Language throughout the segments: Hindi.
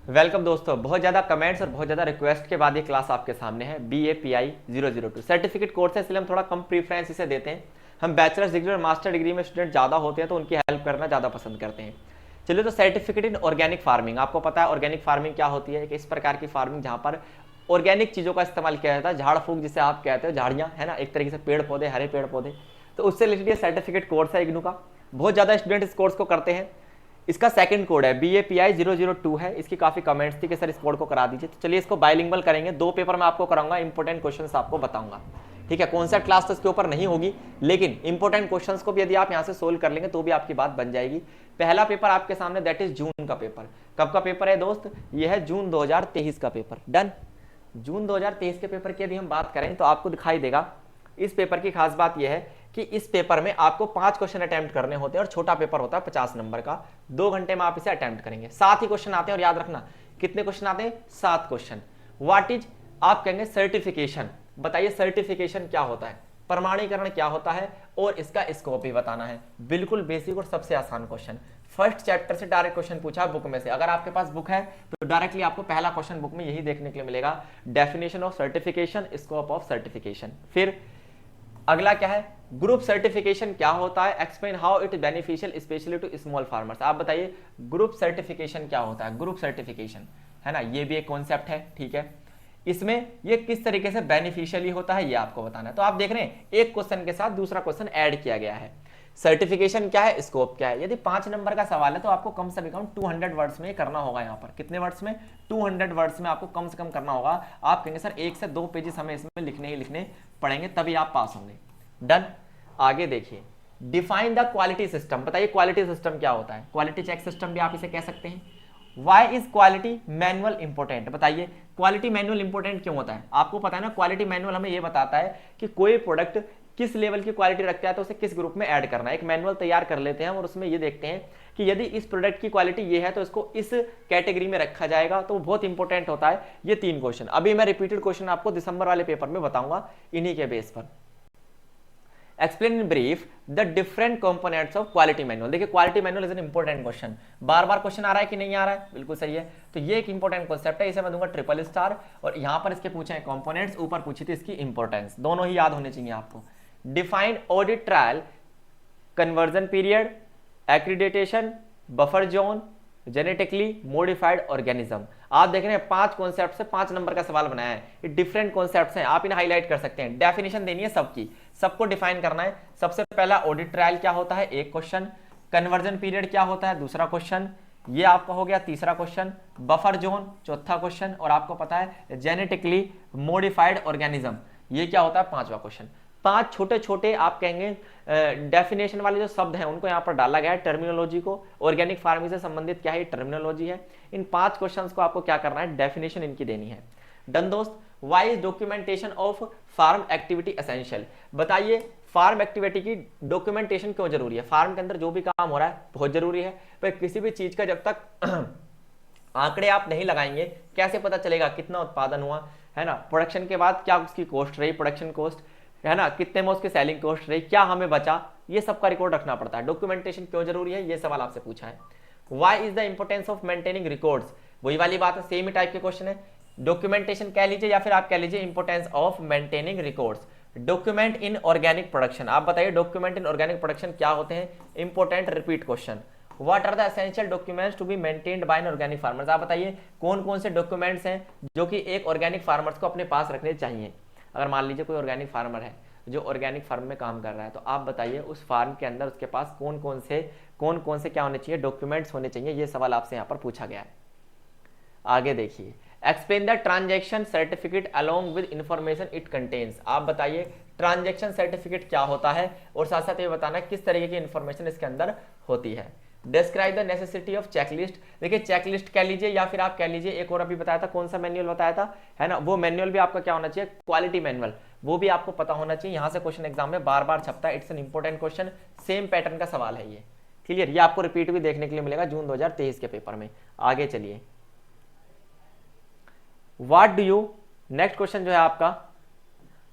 वेलकम दोस्तों, बहुत ज़्यादा कमेंट्स और बहुत ज़्यादा रिक्वेस्ट के बाद ये क्लास आपके सामने है। BAPI 002 सर्टिफिकेट कोर्स है, इसलिए हम थोड़ा कम प्रीफ्रेंस इसे देते हैं। हम बैचलर्स डिग्री और मास्टर डिग्री में स्टूडेंट ज़्यादा होते हैं तो उनकी हेल्प करना ज़्यादा पसंद करते हैं। चलिए, तो सर्टिफिकेट इन ऑर्गेनिक फार्मिंग, आपको पता है ऑर्गेनिक फार्मिंग क्या होती है? कि इस प्रकार की फार्मिंग जहाँ पर ऑर्गेनिक चीज़ों का इस्तेमाल किया जाता है, झाड़ फूक जिसे आप कहते हो, झाड़ियाँ है ना, एक तरीके से पेड़ पौधे, हरे पेड़ पौधे। तो उससे रिलेटेड ये सर्टिफिकेट कोर्स है इग्नू का। बहुत ज़्यादा स्टूडेंट इस कोर्स को करते हैं। इसका सेकंड कोड है BAPI 002 है। इसकी काफ़ी कमेंट्स थी कि सर इस कोड को करा दीजिए, तो चलिए इसको बाइलिंगुअल करेंगे। 2 पेपर में आपको कराऊंगा, इंपॉर्टेंट क्वेश्चंस आपको बताऊंगा। ठीक है, कॉन्सेप्ट क्लास तो इसके ऊपर नहीं होगी, लेकिन इंपॉर्टेंट क्वेश्चंस को भी यदि आप यहाँ से सोल्व कर लेंगे तो भी आपकी बात बन जाएगी। पहला पेपर आपके सामने, दैट इज जून का पेपर। कब का पेपर है दोस्त? ये है जून 2023 का पेपर। डन। जून 2023 के पेपर की यदि हम बात करें तो आपको दिखाई देगा। इस पेपर की खास बात यह है कि इस पेपर में आपको 5 क्वेश्चन अटेम्प्ट करने होते हैं और छोटा पेपर होता है 50 नंबर का। 2 घंटे में आप इसे अटेम्प्ट करेंगे। 7 ही क्वेश्चन आते हैं और याद रखना कितने क्वेश्चन आते हैं? 7 क्वेश्चन। व्हाट इज, आप कहेंगे सर्टिफिकेशन। बताइए सर्टिफिकेशन क्या होता है, प्रमाणीकरण क्या होता है, और इसका स्कोप भी बताना है। बिल्कुल बेसिक और सबसे आसान क्वेश्चन। फर्स्ट चैप्टर से डायरेक्ट क्वेश्चन पूछा बुक में से। अगर आपके पास बुक है तो डायरेक्टली आपको पहला क्वेश्चन बुक में यही देखने के लिए मिलेगा, definition of certification, scope of certification. फिर अगला क्या है? ग्रुप सर्टिफिकेशन क्या होता है, explain how it beneficial specially to small farmers. आप बताइए ग्रुप सर्टिफिकेशन क्या होता है? ग्रुप सर्टिफिकेशन है ना, ये भी एक कॉन्सेप्ट है। ठीक है, इसमें ये किस तरीके से बेनिफिशियली होता है ये आपको बताना है। तो आप देख रहे हैं एक क्वेश्चन के साथ दूसरा क्वेश्चन ऐड किया गया है। सर्टिफिकेशन क्या है, स्कोप क्या है। यदि 5 नंबर का सवाल है तो आपको कम से कम 200 वर्ड्स में करना होगा। यहाँ पर कितने वर्ड्स में? 200 वर्ड्स में आपको कम से कम करना होगा। आप कहेंगे सर 1 से 2 पेजेस हमें इसमें लिखने ही लिखने पड़ेंगे, तभी आप पास होंगे। डन। आगे देखिए, डिफाइन द क्वालिटी सिस्टम। बताइए क्वालिटी सिस्टम क्या होता है? क्वालिटी चेक सिस्टम भी आप इसे कह सकते हैं। Why is quality manual important. बताइए क्वालिटी मैनुअल इंपोर्टेंट क्यों होता है? आपको पता है ना, क्वालिटी मैनुअल हमें यह बताता है कि कोई प्रोडक्ट किस लेवल की क्वालिटी रखता है तो उसे किस ग्रुप में ऐड करना है। एक मैनुअल तैयार कर लेते हैं और उसमें ये देखते हैं कि यदि इस प्रोडक्ट की क्वालिटी ये है तो इसको इस कैटेगरी में रखा जाएगा, तो बहुत इंपॉर्टेंट होता है। ये 3 क्वेश्चन अभी मैं रिपीटेड क्वेश्चन आपको दिसंबर वाले पेपर में बताऊंगा इन्हीं के बेस पर। Explain in brief the different components of quality manual. देखिए quality manual is an important question. बार बार क्वेश्चन आ रहा है कि नहीं आ रहा है? बिल्कुल सही है। तो ये एक इंपॉर्टेंट कॉन्सेप्ट है, इसे मैं दूंगा ट्रिपल स्टार। और यहां पर इसके पूछे हैं कंपोनेंट्स, ऊपर पूछी थी इसकी इंपॉर्टेंस। दोनों ही याद होने चाहिए आपको। Defined audit trial, conversion period, accreditation, buffer zone, genetically modified organism. आप देख रहे हैं 5 कॉन्सेप्ट से 5 नंबर का सवाल बनाया है। ये डिफरेंट कॉन्सेप्ट्स हैं, आप इन्हें हाईलाइट कर सकते हैं। डेफिनेशन देनी है सबकी, सबको डिफाइन करना है। सबसे पहला ऑडिट ट्रायल क्या होता है, एक क्वेश्चन। कन्वर्जन पीरियड क्या होता है, दूसरा क्वेश्चन। ये आपका हो गया तीसरा क्वेश्चन। बफर जोन चौथा क्वेश्चन। और आपको पता है जेनेटिकली मॉडिफाइड ऑर्गेनिज्म, ये क्या होता है, 5वां क्वेश्चन। 5 छोटे छोटे आप कहेंगे डेफिनेशन वाले जो शब्द हैं उनको यहाँ पर डाला गया है टर्मिनोलॉजी को। ऑर्गेनिक फार्मिंग से संबंधित क्या है, टर्मिनोलॉजी है। इन 5 क्वेश्चंस को आपको क्या करना है, डेफिनेशन इनकी देनी है। डन दोस्त। Why is documentation of farm activity essential. बताइए फार्म एक्टिविटी की डॉक्यूमेंटेशन क्यों जरूरी है? फार्म के अंदर जो भी काम हो रहा है बहुत जरूरी है, पर किसी भी चीज का जब तक आंकड़े आप नहीं लगाएंगे कैसे पता चलेगा कितना उत्पादन हुआ, है ना। प्रोडक्शन के बाद क्या उसकी कॉस्ट रही, प्रोडक्शन कॉस्ट, है ना, कितने में उसकी सेलिंग कॉस्ट रही, क्या हमें बचा, ये सब का रिकॉर्ड रखना पड़ता है। डॉक्यूमेंटेशन क्यों जरूरी है, ये सवाल आपसे पूछा है। Why is the importance of maintaining records. वही वाली बात है, सेम ही टाइप के क्वेश्चन है। डॉक्यूमेंटेशन कह लीजिए या फिर आप कह लीजिए importance of maintaining records. Document in organic production. आप बताइए डॉक्यूमेंट इन ऑर्गेनिक प्रोडक्शन क्या होते हैं, important repeat question. What are the essential documents to be maintained by an organic farmers. आप बताइए कौन कौन से डॉक्यूमेंट्स हैं जो कि एक ऑर्गेनिक फार्मर्स को अपने पास रखने चाहिए। अगर मान लीजिए कोई ऑर्गेनिक फार्मर है जो ऑर्गेनिक फार्म में काम कर रहा है, तो आप बताइए उस फार्म के अंदर उसके पास कौन कौन से क्या होने चाहिए, डॉक्यूमेंट्स होने चाहिए। ये सवाल आपसे यहाँ पर पूछा गया है। आगे देखिए, explain the transaction certificate along with information it contains. आप बताइए ट्रांजैक्शन सर्टिफिकेट क्या होता है और साथ साथ ये बताना किस तरीके की इंफॉर्मेशन इसके अंदर होती है। Describe the necessity of checklist. देखिए चेकलिस्ट कह लीजिए या फिर आप कह लीजिए एक और अभी बताया था, कौन सा मैनुअल बताया था, है ना, वो मैनुअल भी आपका क्या होना चाहिए, क्वालिटी मैनुअल, वो भी आपको पता होना चाहिए। यहां से क्वेश्चन एग्जाम में बार बार छपता है, it's an important question, same pattern का सवाल है ये। क्लियर, ये आपको रिपीट भी देखने के लिए मिलेगा जून 2023 के पेपर में। आगे चलिए, what do you, next question जो है आपका,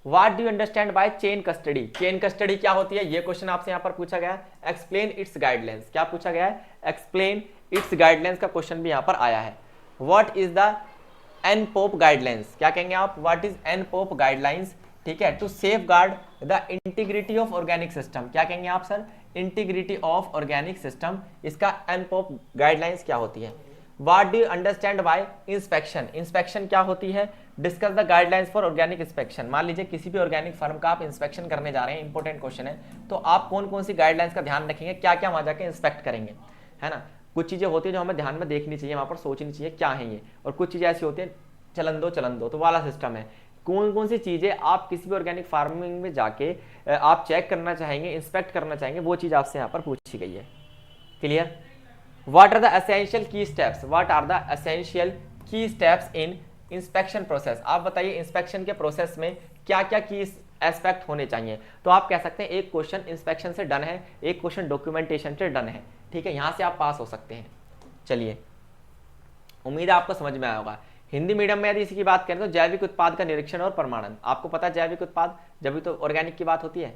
what do you understand bye chain custody. Chain custody क्या होती है, ये क्वेश्चन आपसे यहां पर पूछा गया है। एक्सप्लेन इट्स गाइडलाइंस, क्या पूछा गया है, एक्सप्लेन इट्स गाइडलाइंस का क्वेश्चन भी यहां पर आया है। What is the NPOP guidelines, क्या कहेंगे आप, what is NPOP guidelines, ठीक है, to safeguard the integrity of organic system, क्या कहेंगे आप sir, integrity of organic system, इसका एन पोप गाइडलाइंस क्या होती है। What do you understand by inspection, inspection क्या होती है, discuss the guidelines for organic inspection, मान लीजिए किसी भी ऑर्गेनिक फर्म का आप इंस्पेक्शन करने जा रहे हैं, इंपॉर्टेंट क्वेश्चन है, तो आप कौन कौन सी गाइडलाइंस का ध्यान रखेंगे, क्या क्या वहां जाके इंस्पेक्ट करेंगे, है ना। कुछ चीजें होती है जो हमें ध्यान में देखनी चाहिए, वहां पर सोचनी चाहिए क्या है ये, और कुछ चीजें ऐसी होती है चलन दो तो वाला सिस्टम है। कौन कौन सी चीजें आप किसी भी ऑर्गेनिक फार्मिंग में जाके आप चेक करना चाहेंगे, इंस्पेक्ट करना चाहेंगे, वो चीज आपसे यहाँ पर पूछी गई है। Clear. What are the essential key steps, what are the essential key steps in inspection process, आप बताइए इंस्पेक्शन के प्रोसेस में क्या क्या की एस्पेक्ट होने चाहिए। तो आप कह सकते हैं एक क्वेश्चन इंस्पेक्शन से डन है, एक क्वेश्चन डॉक्यूमेंटेशन से डन है, ठीक है, यहां से आप पास हो सकते हैं। चलिए, उम्मीद है आपको समझ में आया होगा। हिंदी मीडियम में यदि इसी की बात करें तो जैविक उत्पाद का निरीक्षण और प्रमाणन, आपको पता है जैविक उत्पाद, जब भी तो ऑर्गेनिक की बात होती है।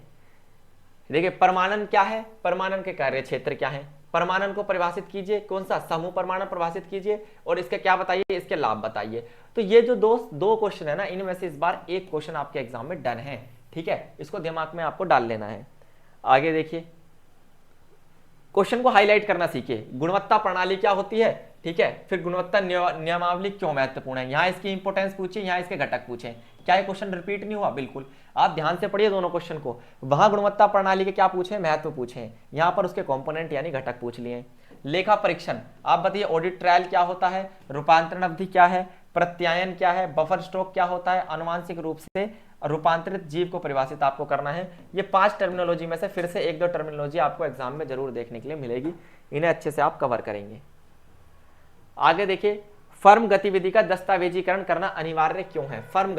देखिए प्रमाणन क्या है, प्रमाणन के कार्य क्षेत्र क्या है, प्रमाणन को परिभाषित कीजिए, कौन सा समूह प्रमाणन परिभाषित कीजिए, और इसके क्या बताइए, इसके लाभ बताइए। तो ये जो दो क्वेश्चन है ना, इनमें से इस बार एक क्वेश्चन आपके एग्जाम में डन है, ठीक है, इसको दिमाग में आपको डाल लेना है। आगे देखिए, क्वेश्चन को हाईलाइट करना सीखिए, गुणवत्ता प्रणाली क्या होती है, ठीक है, फिर गुणवत्ता नियमावली क्यों महत्वपूर्ण है, यहाँ इसकी इंपोर्टेंस पूछे, यहाँ इसके घटक पूछे। क्या ये क्वेश्चन रिपीट नहीं हुआ, बिल्कुल, आप ध्यान से पढ़िए दोनों क्वेश्चन को। वहां गुणवत्ता प्रणाली के क्या पूछे, महत्व पूछे, यहाँ पर उसके कंपोनेंट यानी घटक पूछ लिए। लेखा परीक्षण, आप बताइए ऑडिट ट्रायल क्या होता है, रूपांतरण अवधि क्या है, प्रत्यायन क्या है, बफर स्टॉक क्या होता है, आनुवांशिक रूप से रूपांतरित जीव को परिभाषित आपको करना है। ये 5 टर्मिनोलॉजी में से फिर से 1-2 टर्मिनोलॉजी आपको एग्जाम में जरूर देखने के लिए मिलेगी, इन्हें अच्छे से आप कवर करेंगे। आगे देखिए, फर्म गतिविधि का दस्तावेजीकरण करना अनिवार्य क्यों है, फर्म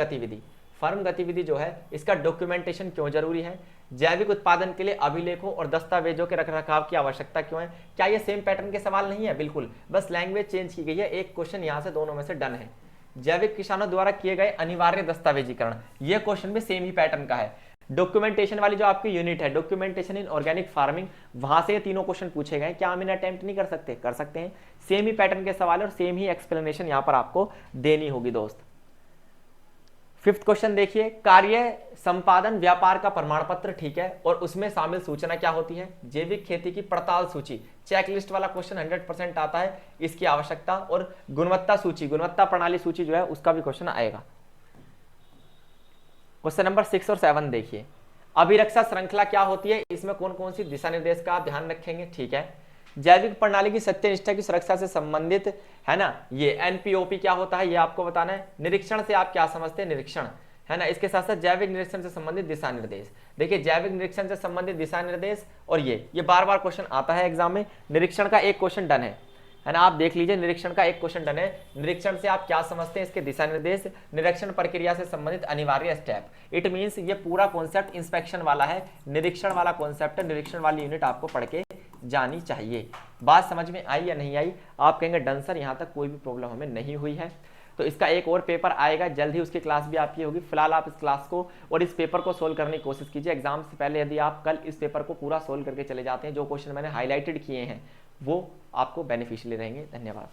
गतिविधि जो है इसका डॉक्यूमेंटेशन क्यों जरूरी है, जैविक उत्पादन के लिए अभिलेखों और दस्तावेजों के रखरखाव की आवश्यकता क्यों है। क्या ये सेम पैटर्न के सवाल नहीं है, बिल्कुल, बस लैंग्वेज चेंज की गई है, एक क्वेश्चन यहां से दोनों में से डन है। जैविक किसानों द्वारा किए गए अनिवार्य दस्तावेजीकरण, ये क्वेश्चन भी सेम ही पैटर्न का है। डॉक्यूमेंटेशन वाली जो आपकी यूनिट है, डॉक्यूमेंटेशन इन ऑर्गेनिक फार्मिंग, वहां से ये तीनों क्वेश्चन पूछे गए। क्या हम इन अटेम्प्ट नहीं कर सकते, कर सकते हैं, सेम ही पैटर्न के सवाल और सेम ही एक्सप्लेनेशन यहां पर आपको देनी होगी दोस्त। 5th क्वेश्चन देखिए, कार्य संपादन व्यापार का प्रमाण पत्र, ठीक है, और उसमें शामिल सूचना क्या होती है, जैविक खेती की पड़ताल सूची, चेकलिस्ट वाला क्वेश्चन 100% आता है, इसकी आवश्यकता, और गुणवत्ता सूची, गुणवत्ता प्रणाली सूची जो है उसका भी क्वेश्चन आएगा। क्वेश्चन नंबर 6 और 7 देखिए, अभिरक्षा श्रृंखला क्या होती है, इसमें कौन कौन सी दिशा निर्देश का आप ध्यान रखेंगे, ठीक है। जैविक प्रणाली की सत्यनिष्ठा की सुरक्षा से संबंधित है ना, ये एनपीओपी क्या होता है ये आपको बताना है। निरीक्षण से आप क्या समझते हैं, निरीक्षण, है ना, इसके साथ साथ जैविक निरीक्षण से संबंधित दिशा निर्देश। देखिए जैविक निरीक्षण से संबंधित दिशा निर्देश, और ये बार बार क्वेश्चन आता है एग्जाम में। निरीक्षण का एक क्वेश्चन डन है ना, आप देख लीजिए, निरीक्षण का एक क्वेश्चन डन है। निरीक्षण से आप क्या समझते हैं, इसके दिशा निर्देश, निरीक्षण प्रक्रिया से संबंधित अनिवार्य स्टेप। इट मींस ये पूरा कॉन्सेप्ट इंस्पेक्शन वाला है, निरीक्षण वाला कॉन्सेप्ट है, निरीक्षण वाली यूनिट आपको पढ़ के जानी चाहिए। बात समझ में आई या नहीं आई, आप कहेंगे डन सर यहाँ तक कोई भी प्रॉब्लम हमें नहीं हुई है। तो इसका एक और पेपर आएगा जल्द ही, उसकी क्लास भी आपकी होगी। फिलहाल आप इस क्लास को और इस पेपर को सोल्व करने की कोशिश कीजिए। एग्जाम से पहले यदि आप कल इस पेपर को पूरा सोल्व करके चले जाते हैं, जो क्वेश्चन मैंने हाईलाइटेड किए हैं वो आपको बेनिफिशियली रहेंगे। धन्यवाद।